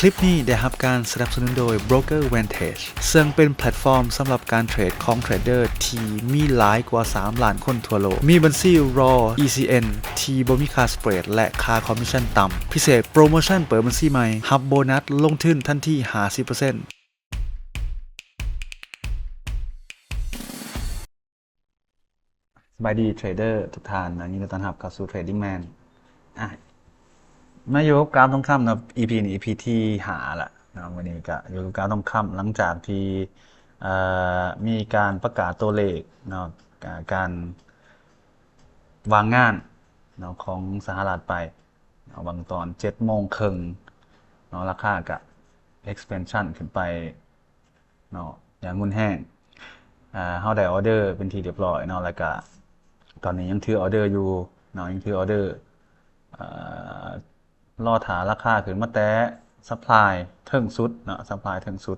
คลิปนี้ได้รับการสนับสนุนโดย Broker Vantage ซึ่งเป็นแพลตฟอร์มสำหรับการเทรดของเทรดเดอร์ที่มีหลายกว่า 3 ล้านคนทั่วโลก มีบัญชี Raw ECN ที่บ่มีค่าสเปรดและค่าคอมมิชชั่นต่ำ พิเศษโปรโมชั่นเปิดบัญชีใหม่รับโบนัสลงทุนทันที 50% สบายดีเทรดเดอร์ทุกท่านนะยินดีต้อนรับเข้าสู่ Trading Man อ่ะมาอยู่กับกราฟทองคำนะ EP นี้ EP ที่หาละนะวันนี้ก็อยู่กับกราฟทองคำหลังจากที่มีการประกาศตัวเลขเนาะการวางงานเนาะของสหรัฐไปเนาะบางตอน7:30เนาะราคาก็ expansion ขึ้นไปเนาะอย่างงุนแห้งเฮาได้ออเดอร์เป็นที่เรียบร้อยเนาะแล้วก็ตอนนี้ยังถือออเดอร์อยู่เนาะยังถือออเดอร์รอถาราคาขึ้นมาแต่ซัพพลายเทิงสุดเนาะซัพพลายเทิงสุด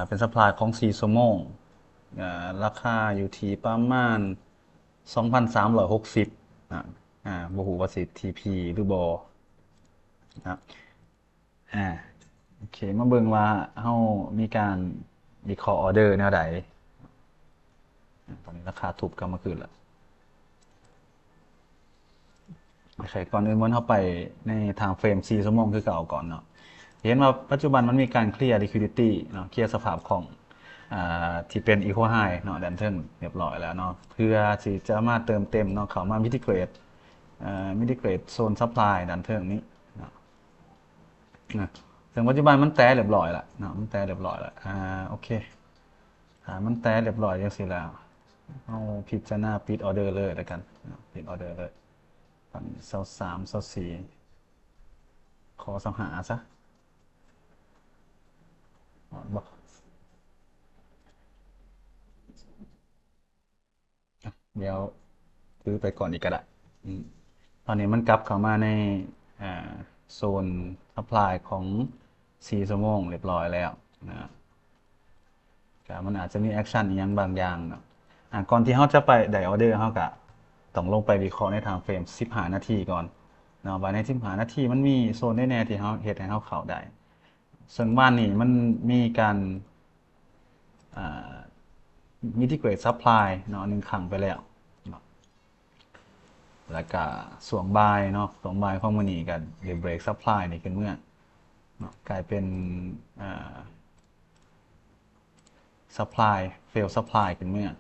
เป็นซัพพลายของ4ชั่วโมงราคาอยู่ที่ประมาณ 2,360นะบ่ฮู้ว่าสิ TP หรือบ่นะครับโอเคมาเบิ่งว่าเฮามีการวิเคราะห์ออเดอร์แนวใดตอนนี้ราคาทุบกลับมาคืนแล้วโอเคก่อนอื่นวนเข้าไปในทางเฟรม4ชั่วโมงคือเก่าก่อนเนาะเห็นว่าปัจจุบันมันมีการเคลียร์ liquidity เนาะเคลียร์สภาพของที่เป็น equal high เนาะดันเทิงเรียบร้อยแล้วเนาะเพื่อที่จะมาเติมเต็มเนาะเข้ามา mitigate โซน supply ดันเทิงนี้เนาะถึงปัจจุบันมันแตะเรียบร้อยแล้วเนาะมันแตะเรียบร้อยแล้วโอเคมันแตะเรียบร้อยจังซี่แล้วเอาพิจารณาปิดออเดอร์เลยแล้วกันปิดออเดอร์เลยตอนนี้23 24ขอ25ซะบอกเดี๋ยวซื้อไปก่อนอีกก็ได้ตอนนี้มันกลับเข้ามาในโซนซัพพลายของ4ชั่วโมงเรียบร้อยแล้วนะก็มันอาจจะมีแอคชั่นอีกอย่างบางอย่างเนาะก่อนที่เขาจะไปได้ออเดอร์เขาก็ต้องลงไปวิเคราะห์ในทางเฟรม15นาทีก่อนเนาะว่าใน15นาทีมันมีโซนแน่ๆที่เขาเฮ็ดให้เขาเข้าได้ซึ่งบ้านนี้มันมีการmitigate supply เนาะ1ครั้งไปแล้วแล้วก็ส่วงบ่ายเนาะส่วงบ่ายของมื้อนี้ก็ได้ break supply นี่ขึ้นเมื่อเนาะกลายเป็นsupply fail supply ขึ้นเมื่อ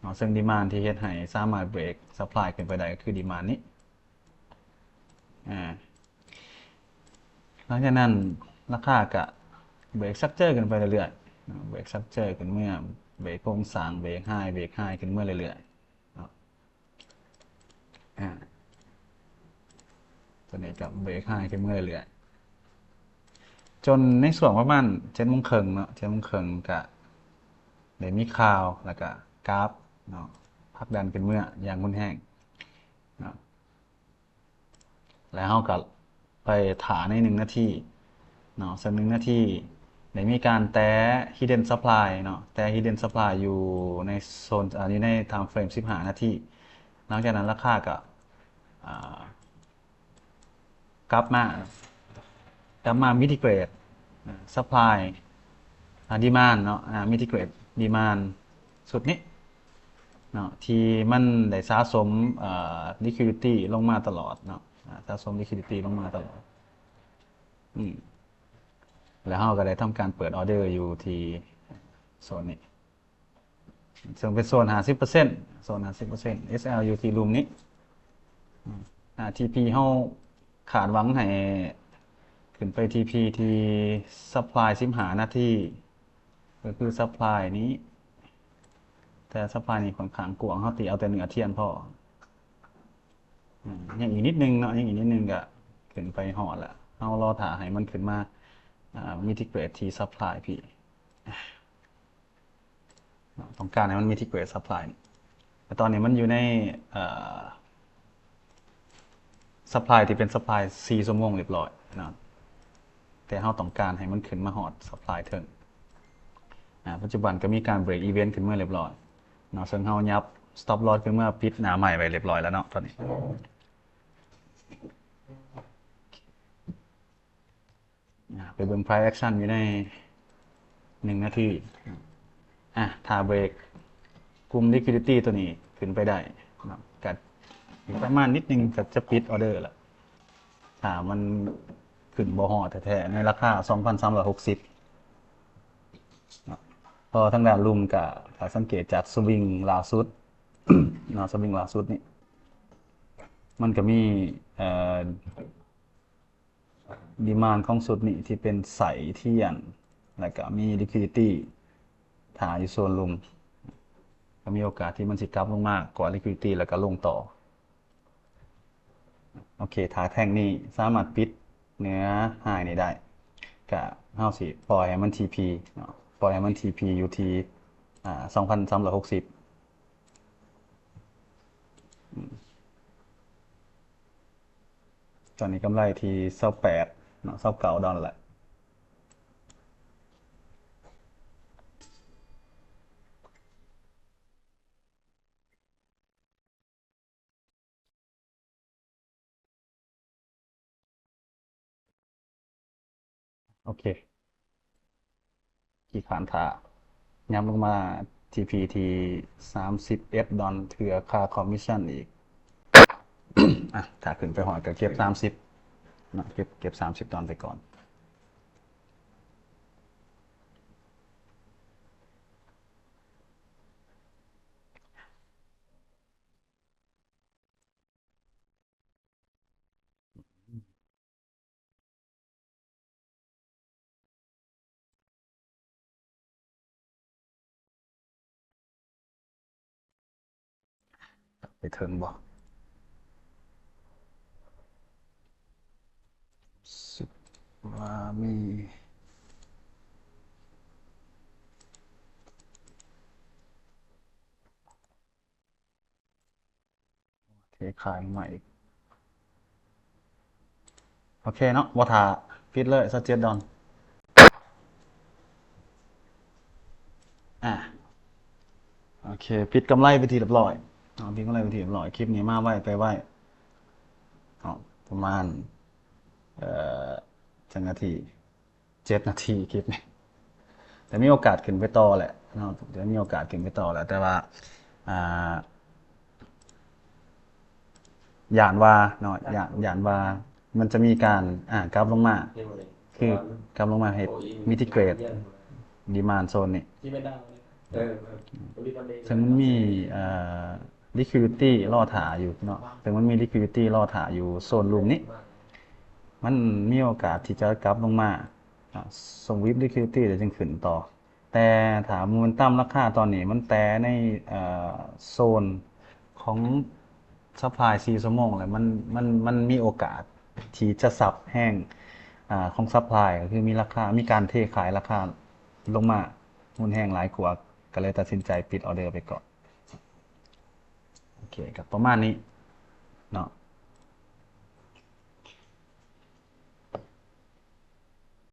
เนาะซึ่ง demand ที่เฮ็ดให้สามารถ break supply ขึ้นไปได้ก็คือ demand นี้หลังจากนั้นราคาก็ break structure ขึ้นไปเรื่อยๆ break structure ขึ้นเมื่อ break โครงสร้าง break high ขึ้นเมื่อเรื่อยๆเนาะตัวนี้ก็ break high ขึ้นเมื่อเรื่อยๆจนในส่วนประมาณ7:30เนาะ7:30ก็ได้มีข่าวแล้วก็กราฟเนาะผลักดันขึ้นเมื่ออย่างรุนแรงเนาะแล้วเราก็ไปถาใน1นาทีเนาะสัก1นาทีได้มีการแตะ hidden supply เนาะแตะ hidden supply อยู่ในโซนอยู่ใน time frame 15นาทีหลังจากนั้นราคาก็กลับมา mitigate supply demand เนาะmitigate demand สุดนี้เนาะที่มันได้สะสมliquidity ลงมาตลอดเนาะสะสม liquidity ลงมาตลอดแล้วเราก็ได้ทำการเปิดออเดอร์อยู่ที่โซนนี้ซึ่งเป็นโซน50%โซน50% SL อยู่ที่รูมนี้TP เราขาดหวังให้ขึ้นไป TP ที่ supply 15นาทีก็คือ supply นี้แต่ supply นี้ค่อนข้างกว้างเราตีเอาแต่เหนือเทียนพอยังอีกนิดนึงเนาะยังอีกนิดนึงก็ขึ้นไปหอดแล้วเรารอถ่าให้มันขึ้นมาmitigate ที่ supply พี่ต้องการให้มัน mitigate supply แต่ตอนนี้มันอยู่ในsupply ที่เป็น supply 4ชั่วโมงเรียบร้อยนะแต่เราต้องการให้มันขึ้นมาหอด supply เทิงปัจจุบันก็มีการ break event ขึ้นเมื่อเรียบร้อยเนาะซึ่งเรายับ stop loss ขึ้นเมื่อปิดหน้าใหม่ไปเรียบร้อยแล้วเนาะตอนนี้ ไปเบิ่ง price action อยู่ใน1 นาทีถ้าเบรกกลุ่ม liquidity ตัวนี้ขึ้นไปได้นะกัดอีกประมาณนิดนึงก็จะปิดออเดอร์ละถ้ามันขึ้นบ่ฮอดแท้ๆในราคา 2,360นะพอทางด้านลุ่มก็ถ้าสังเกตจากสวิงล่าสุด สวิงล่าสุดนี่มันก็มีดีมานด์ของสุดนี่ที่เป็นใสเทียนแล้วก็มี liquidity ถ่ายอยู่โซนลุมก็มีโอกาสที่มันสิกลับลงมากกว่า liquidity แล้วก็ลงต่อโอเคถ้าแท่งนี้สามารถปิดเนื้อหายนี่ได้ก็เฮาสิปล่อยให้มัน TP เนาะปล่อยให้มัน TP อยู่ที่2,360ตอนนี้กำไรที่28เนาะ29ดอลลาร์โอเคกี่ขานถ่าย้ำลงมา TP ที่31ดอลเถือค่าคอมมิชชั่นอีกถ้าขึ้นไปหอยก็เก็บ30นะเก็บ30ดอลไปก่อนไปเทิงบ่สิบว่ามีเทขายใหม่อีกโอเคเนาะบ่ทาปิดเลย27ดอลอ่ะโอเคปิดกำไรไปทีเรียบร้อยปิดกำไรไปทีเรียบร้อยคลิปนี้มาไว้ไปไว้ประมาณเอ่อจังนาที7 นาทีคลิปนี้แต่มีโอกาสขึ้นไปต่อแหละเนาะเดี๋ยวมีโอกาสขึ้นไปต่อแหละแต่ว่าอ่า ย่านว่าเนาะย่านว่ามันจะมีการกราฟลงมาคือกราฟลงมาให้มิติเกรดดีมานโซนนี่ซึ่งมันมีliquidity ล่อถาอยู่เนาะซึ่งมันมี liquidity ล่อถาอยู่โซนรูมนี้มันมีโอกาสที่จะกราฟลงมาส่งวิป liquidity เดี๋ยวจึงขึ้นต่อแต่ถามโมเมนตัมราคาตอนนี้มันแต่ในโซนของ ซัพพลาย4 ชั่วโมงเลยมันมีโอกาสที่จะสับแห้งของซัพพลายก็คือมีราคามีการเทขายราคาลงมาหุ้นแห้งหลายกว่าก็เลยตัดสินใจปิดออเดอร์ไปก่อนโอเคครับประมาณนี้เนาะ